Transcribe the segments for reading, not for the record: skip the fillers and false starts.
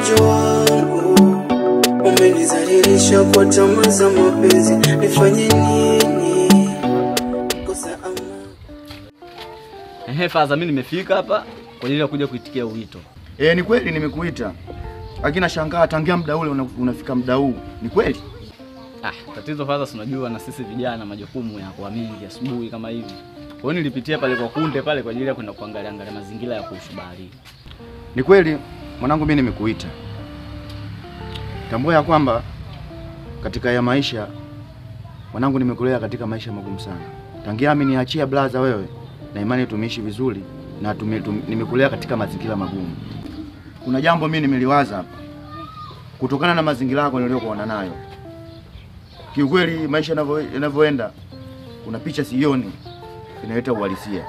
Mkojo wangu umenizalilisha kwa tamaa za mapenzi, nifanye nini? Kosa ama. Faza, mimi nimefika hapa kwa ajili ya kuja kuitikia wito. Ni kweli nimekuita. Lakini nashangaa tangia muda ule unafika muda huu. Ni kweli? Tatizo Faza, unajua na sisi vijana majukumu yanakuwa mengi asubuhi kama hivi. Kwa hiyo nilipitia pale kwa kunde pale kwa ajili ya kwenda kuangalia mazingira ya kuishi bahari. Ni kweli mwanangu, mimi nimekuita. Tambua ya kwamba katika ya maisha mwanangu nimekulea katika maisha magumu sana. Tangia mimi niachia blaza wewe na imani tumeishi vizuri na nimekulea katika mazingira magumu. Kuna jambo mimi nimeliwaza hapa. Kutokana na mazingira yako niliyokuona nayo. Kiukweli maisha yanavyoenda kuna picha sioni inaleta uhalisia.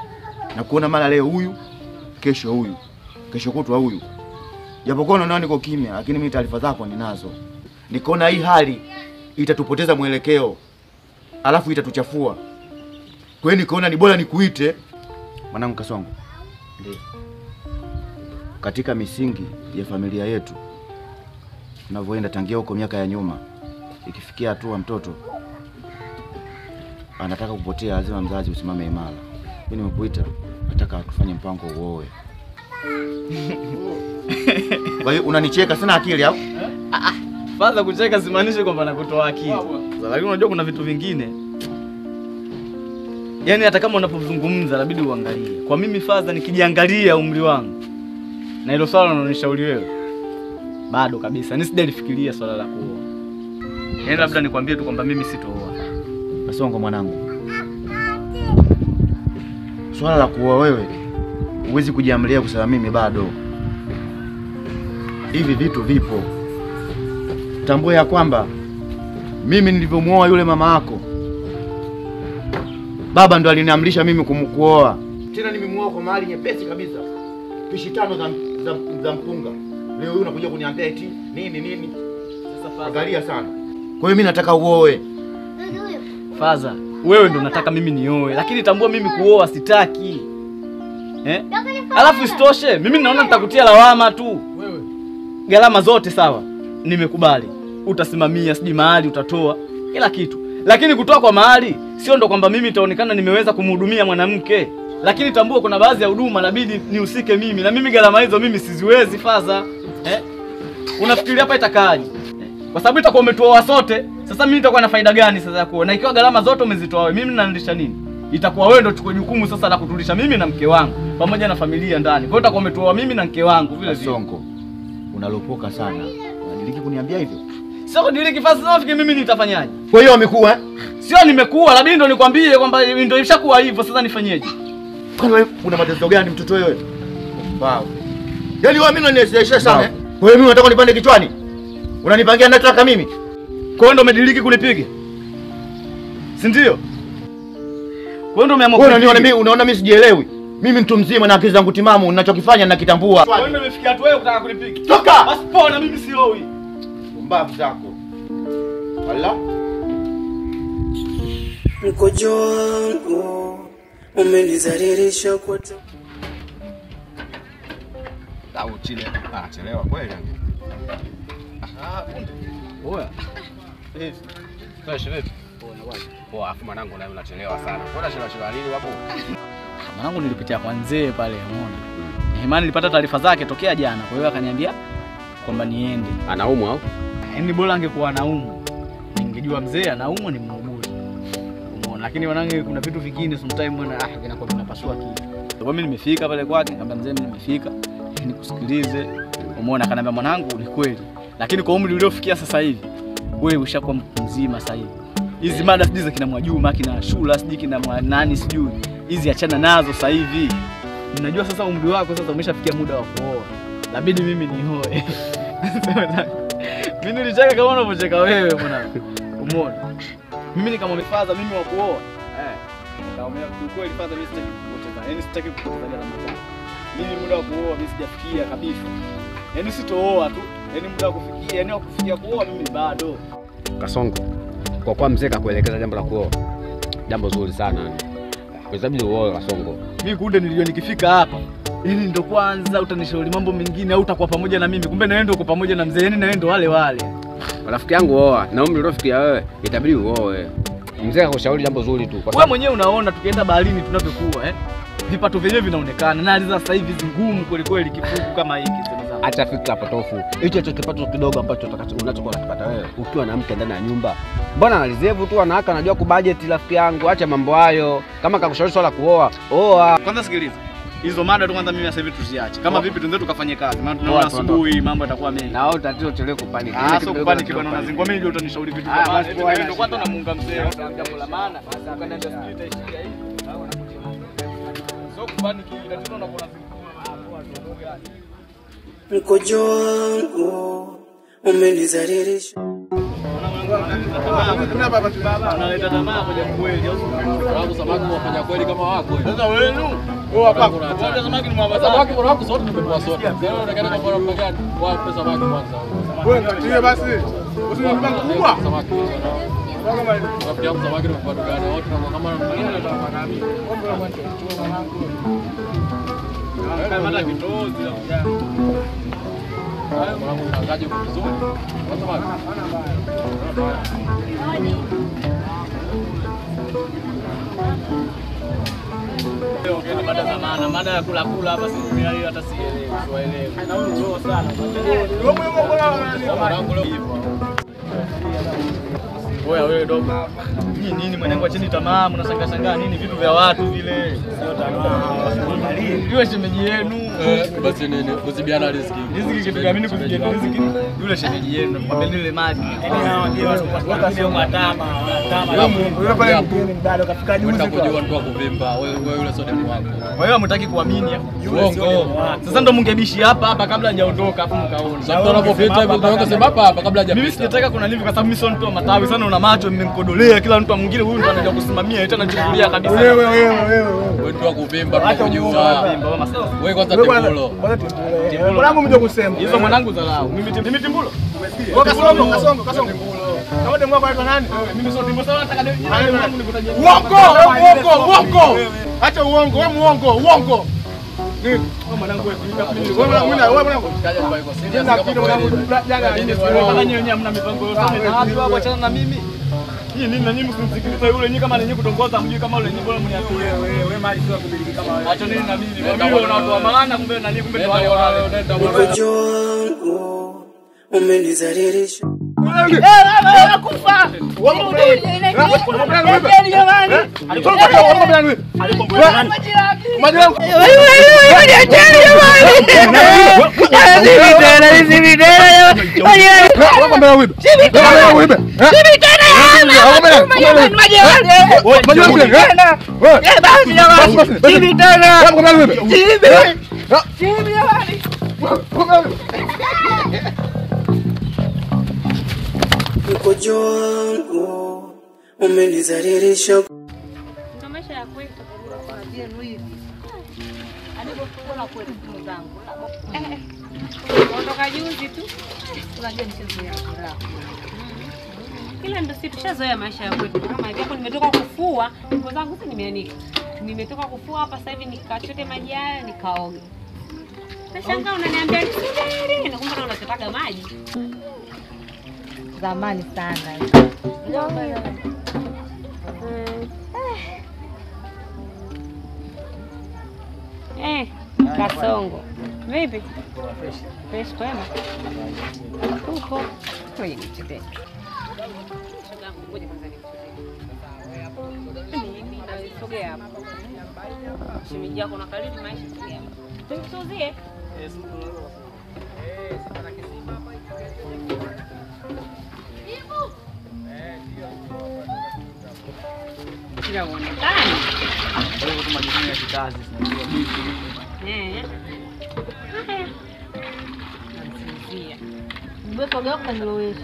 Na kuona mara leo huyu, kesho huyu, kesho kutwa huyu. Japokuwa naona niko kimya, lakini mimi taarifa zako ninazo. Nikaona hii hali itatupoteza mwelekeo. Alafu itatuchafua. Kwa hiyo nikaona ni bora nikuite mwanangu Kasongo. Ndio. Katika misingi ya familia yetu tunavyoenda tangia huko miaka ya nyuma, ikifikia hatua mtoto anataka kupotea, lazima mzazi usimame imara. Mimi nimekuita nataka tufanye mpango uoe. Kwa hiyo unanicheka, sina akili au? Faza, kucheka simaanishe kwamba nakutoa akili. Lakini unajua kuna vitu vingine. Yaani hata kama unapozungumza inabidi uangalie. Kwa mimi Faza, nikijiangalia umri wangu na hilo swala unaonishauri wewe, bado kabisa nisijalifikiria swala la kuoa. Yaani labda nikwambie tu kwamba mimi sitooa. Kasongo mwanangu, swala la kuoa wewe huwezi kujiamlia kusema mimi bado. Hivi vitu vipo. Tambua ya kwamba mimi nilivyomuoa yule mama yako, baba ndo aliniamrisha mimi kumkuoa. Tena nimemuoa kwa mahali nyepesi kabisa. Pishi 5 za mpunga. Leo huyu unakuja kuniambia eti nini? Sasa angalia sana. Kwa hiyo mimi nataka uoe. Faza, wewe ndo nataka mimi nioe, lakini tambua mimi kuoa sitaki. Alafu isitoshe, mimi naona nitakutia lawama tu. Wewe. Gharama zote sawa. Nimekubali. Utasimamia, siji mahali utatoa kila kitu. Lakini kutoa kwa mahali sio ndo kwamba mimi nitaonekana nimeweza kumhudumia mwanamke. Lakini tambua kuna baadhi ya huduma inabidi nihusike mimi, na mimi gharama hizo mimi siziwezi Faza. Unafikiria hapa itakaaje? Kwa sababu itakuwa umetoa sote, sasa mimi nitakuwa na faida gani sasa yako? Na ikiwa gharama zote umezitoa wewe, mimi ninaandisha nini? Itakuwa wewe ndio chukue jukumu sasa la kutulisha mimi na mke wangu pamoja na familia ndani. Kwa hiyo utakuwa umetoa mimi na mke wangu vile vile. Sonko, unalopoka sana. Unadiliki kuniambia hivyo? Sio kudiliki Faza, nafikiri mimi nitafanyaje? Kwa hiyo amekuwa Sio nimekuwa, labda ndio nikwambie kwamba ndio imeshakuwa hivyo, sasa nifanyeje? Kwa wewe una matatizo gani mtoto wewe? Wow. Yaani wewe mimi unanielezesha sana. Kwa hiyo mimi unataka nipande kichwani? Unanipangia nataka mimi? Kwa hiyo ndio umediliki kunipiga? Si ndio? Kwa hiyo ndio umeamua kunipiga. Unaona mimi sijielewi. Mimi mtu mzima na akili zangu timamu, ninachokifanya ninakitambua. Kwa hiyo ndio umefikia hatua wewe kutaka kunipiga. Toka! Basi pona, mimi sioi. Mbavu zako. Wala? Mkojo wangu umenizalilisha kwa tamaa. Au chile chelewa kweli yani. Punde. Oya. Vipi? Poa, afu mwanangu naye unachelewa sana. Mbona chelewa lini wapo? Mwanangu nilipitia kwa nzee pale, umeona. Imani nilipata taarifa zake tokea jana, kwa hiyo akaniambia kwamba niende. Anaumwa au? Yaani bora angekuwa anaumwa. Ningejua mzee anaumwa ni muuguzi. Umeona, lakini mwanangu kuna vitu vingine sometimes bwana vinakuwa vinapasua akili. Kwa mimi nimefika pale kwake, nikamwambia mzee mimi nimefika, nikusikilize. Umeona, akaniambia mwanangu ni kweli. Lakini kwa umri uliofikia sasa hivi, wewe ushakuwa mtu mzima sasa hivi. Hizi mada sijui za kina Mwajuma, kina Shula, sijui kina nani sijui. Hizi achana nazo sasa hivi. Ninajua sasa umri wako sasa umeshafikia muda wa kuoa. Labidi mimi nioe. Mimi nilicheka kama unavyocheka wewe mwanangu. Umeona? Mimi nikamwambia Faza mimi wa kuoa. Nikamwambia kweli Faza mimi sitaki kupoteza. Yaani sitaki kupoteza gharama zangu. Mimi muda wa kuoa mimi sijafikia kabisa. Yaani sitooa tu. Yaani muda wa kufikia, yaani wa kufikia kuoa mimi bado. Kasongo, kwa kuwa mzee kakuelekeza jambo la kuoa, jambo zuri sana yani. Kwa sababu uoe Kasongo. Mimi kunde nilijua nikifika hapa Yaani ndio kwanza utanishauri mambo mengine au utakuwa pamoja na mimi. Kumbe na wewe ndio uko pamoja na mzee. Yaani na wewe ndio wale wale. Rafiki yangu oa, na umri uliofikia wewe, itabidi uoe. Mzee akushauri jambo zuri tu. Wewe mwenyewe unaona tukienda baharini tunavyokuwa vipato vyenyewe vinaonekana. Na aliza sasa hivi ngumu kweli kweli kifuku kama hiki sasa. Acha fikra potofu. Hicho kipato kidogo ambacho unachokuwa unakipata wewe ukiwa na mke ndani ya nyumba. Mbona analizevu tu anawaka anajua kubudget rafiki yangu. Acha mambo hayo. Kama kakushauri swala kuoa, oa. Kwanza sikiliza. Hizo mada tu kwanza mimi sasa hivi tuziache. Kama vipi tuendelee tukafanye kazi. Maana tunaona asubuhi mambo yatakuwa mengi. Na wewe tatizo chelewe kupaniki. Sio kupaniki bwana unazingua mimi ndio utanishauri vitu kama maana. Ndio kwanza unamuunga mzee. Jambo la maana. Ukaenda street itaishia hivi. Sio kupaniki ila tena unakuwa Mkojo wangu umenizalilisha. Analeta tamaa kwenye kweli au sababu samaki wafanya kweli kama wako. sasa wenu hapa wote samaki ni mwamba Samaki bora wako sote tumepewa sote. Leo unaonekana kama bora gani? Wao pesa samaki kwanza. Wewe ndio basi. Usinipanga kubwa. Samaki. Rafiki yangu samaki ni kwa gani? Wote na kama mimi. kama hata kitozi la kujana. Mwanangu mtangaji uko vizuri. Samaki. Leo mada za maana, mada ya kula kula hapa si hiyo hata sielewi, siwaelewi. Na huyu ndio sana. Mwanangu leo hivyo. Wewe dogo. Nini mwanangu acheni tamaa, mnashangaa shangaa nini vitu vya watu vile. Sio tamaa. Yule shemeji yenu. Basi nini? Kuzibiana riziki. Riziki kitu gani mimi kuzibiana riziki? Yule shemeji yenu, kwambeni ile maji. Wewe pale mgeni bado kafika juzi Unataka kujua ndio kuvimba. Wewe yule sio demu wako. Kwa hiyo hamtaki kuamini Uongo. Sasa ndo mungebishi hapa kabla hajaondoka afu mkaona. Sasa mtu anapopita hivyo tunaweka sema hapa kabla hajapita. Mimi sijataka kuna hivi kwa sababu mimi sio mtu wa matawi sana, una macho mmemkodolea kila mtu mwingine, huyu ndo anakuja kusimamia eti anachungulia kabisa. Wewe ndio kuvimba tunakujua. Wewe kwanza timbulo. mwanangu mje kusema. Hizo mwanangu dharau. Mimi timbulo. Wewe kasongo. Kama demu wako anaitwa nani? Mimi sio timbulo sana, nataka mwanangu nikutajie. Uongo. Acha uongo, wewe uongo. Nini? Mwanangu Wewe mwanangu. Kaja kwa iko serious kama kama nyenye hamna mipango yote na watu hapo achana na mimi. Nyinyi nini na nyinyi msimsikilize yule, nyinyi kama nyinyi kutongoza mjui kama yule nyinyi bora mniambie wewe mali sio kubiliki kama wewe. Acha nini na mimi. Kwa hiyo una watu wa maana kumbe na nyinyi kumbe ni wale wale. Mkojo wangu umenizalilisha. Kufa. Mkojo wangu umenizalilisha. Ndio maisha ya kwetu kwa vyenu hivi. Alipokuwa kwetu ndugu zangu. Kutoka juzi tu. Unajua mchezo ya furaha. Kila ndio sisi tushazoea maisha ya kwetu. Kama hivi hapo nimetoka kufua, nguo zangu si nimeanika. Nimetoka kufua hapa sasa hivi nikachote maji haya nikaoge. Nashangaa unaniambia nisubiri, na kumbe unachotaga maji. Zamani sana. Kasongo. Vipi? Fresh kwema? Uko. Kweli nichete. Mimi nasogea hapa. Shemeji yako nakalili maisha sogea hapa. Tusuzie. Kila uonekani. Wewe kama majukumu ya kikazi tunajua vipi. Haya. Nansinzia. Mbona soga yako kanilowesha?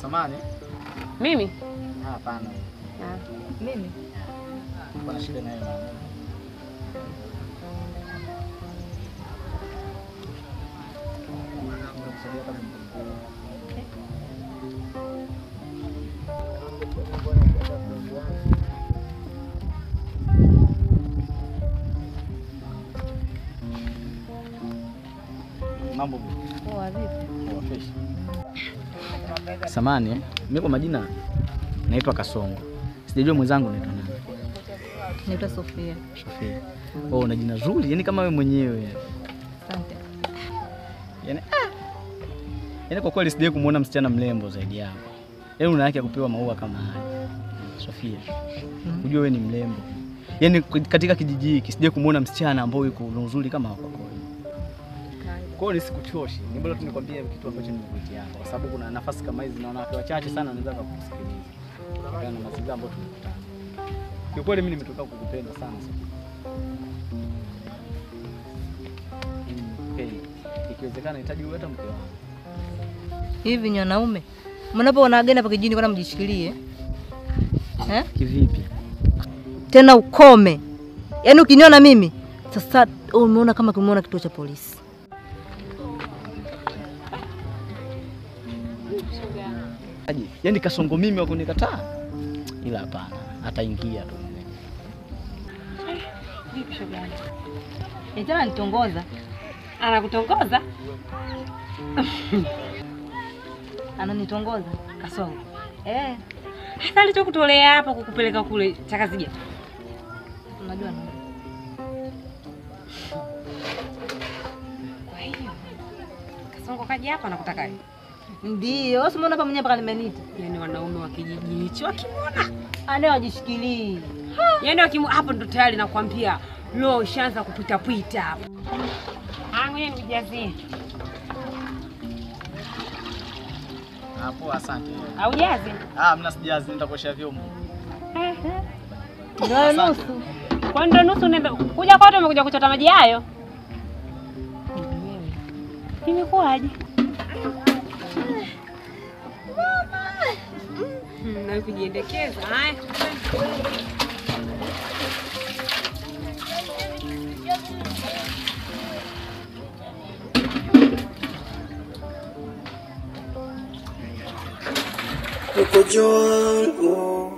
Samani? Mimi? Hapana. Mimi? Kuna shida na yeye. Mambo vipi? Poa vipi? Poa fresh. Samani, mimi kwa majina naitwa Kasongo. Sijajua mwenzangu naitwa nani? Naitwa Sofia. Sofia. Oh, una jina zuri, yani kama wewe mwenyewe. Asante. Yaani kwa kweli sijawahi kumuona msichana mrembo zaidi yako. Yaani una haki ya kupewa maua kama haya. Sofia. Unajua wewe ni mrembo. Yaani katika kijiji hiki sijawahi kumuona msichana ambaye yuko nzuri kama wako kwako. Kwa hiyo nisikuchoshi. Ni bora tu nikwambie kitu ambacho nimekuitia hapa kwa sababu kuna nafasi kama hizi naona watu wachache sana wanaweza kukusikiliza. Kutokana na mazingira ambayo tumekutana. Kwa kweli mimi nimetoka kukupenda sana Sofia. Ikiwezekana nahitaji uwe hata mke wangu. Hivi ni wanaume? Mnapoona wageni hapa kijijini kwa mjishikilie. Kivipi? Tena ukome. Yaani ukiniona mimi sasa umeona kama kumuona kituo cha polisi. Yaani Kasongo mimi wako nikataa? Ila hapana, ataingia tu. Vipi shoga? Tena nitongoza. Anakutongoza? Ananitongoza Kasongo. Hata alichokutolea hapa kukupeleka kule Chakazija. Unajua nini? Kwa hiyo Kasongo kaja hapa nakutaka. Ndio, wewe umeona hapa mwenyewe mpaka nimenita. Yaani wanaume wa kijiji hicho wakimwona wajishikilie. yaani hapo ndo tayari nakwambia leo ishaanza kupita pita hapo. Ngoja nijazie. Hapo asante. Au jazi? Mna sijazi nitakuosha vyombo. Ndio nusu. Kwa ndo nusu unaenda kuja kwako umekuja kuchota maji hayo? Imekuaje? Na kujiendekeza. Haya. Mkojo wangu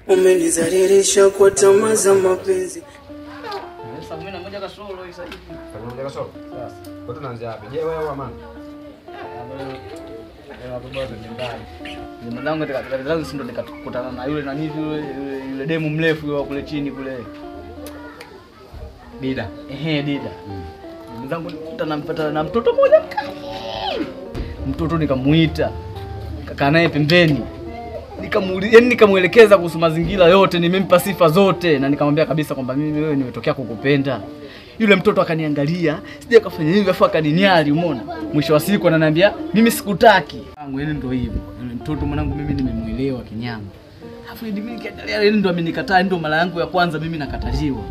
umenizalilisha kwa tamaa za mapenzi. Sasa mimi na moja kasoro hivi sasa. Moja kasoro? Sasa. Kwa tunaanza wapi? Je, wewe au Amani? Mwanangu katika zangu si ndo nikakutana na yule nani yule demu mrefu yule kule chini kule. Dida. Dida. Mwanangu nilipata na mtoto mmoja mkali. Mtoto nikamuita. Kakaa naye pembeni. Nikamuelekeza kuhusu mazingira yote, nimempa sifa zote na nikamwambia kabisa kwamba mimi wewe nimetokea kukupenda. Yule mtoto akaniangalia, sije kafanya hivi afu akaninyali, umeona? Mwisho wa siku ananiambia mimi sikutaki. Yaani ndio hivyo. Yule mtoto mwanangu mimi nimemuelewa kinyama. Afu mimi nikiangalia yeye ndio amenikataa, ndio mara yangu ya kwanza mimi nakataliwa.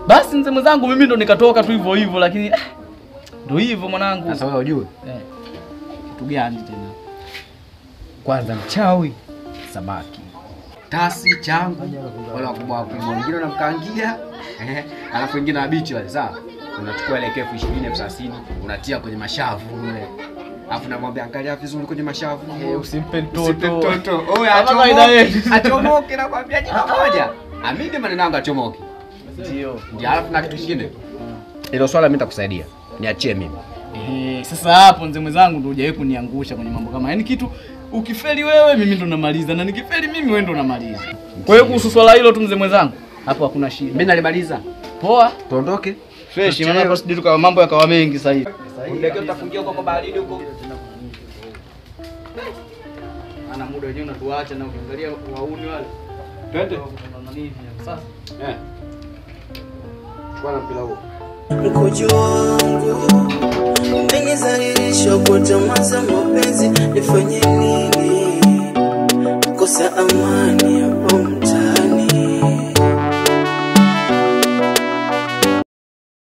Basi mzee mwenzangu mimi ndo nikatoka tu hivyo hivyo lakini ndio hivyo mwanangu. Sasa wewe unajua? Kitu gani tena? Kwanza mchawi, samaki. Tasi changu, wale wakubwa wakubwa wengine wanamkaangia, alafu wengine wabichi wale, sawa? Unachukua ile kefu 20,000 unatia kwenye mashavu kule. Alafu namwambia angalia vizuri kwenye mashavu. Usimpe mtoto. Oya achomoke nakwambia jina moja. Amini maneno yangu achomoke. Ndio. Alafu na kitu kingine. Hilo swala mimi nitakusaidia. Niachie mimi. Sasa hapo mzee mwenzangu ndio hujawahi kuniangusha kwenye mambo kama. Yaani kitu ukifeli wewe mimi ndo namaliza na nikifeli mimi wewe ndo unamaliza. Kwa hiyo kuhusu swala hilo tu mzee mwenzangu, hapo hakuna shida. Mimi nalimaliza. Poa, tuondoke. Fresh, maana hapo sidi tukawa mambo yakawa mengi sasa hivi. Ndege utafungia huko baridi huko. Ana muda wenyewe unatuacha na ukiangalia wauni wale. Twende. Sasa. Chukua na mpira huo. Mkojo wangu umenizalilisha kwa tamaa za mapenzi, nifanye nini? Kosa amani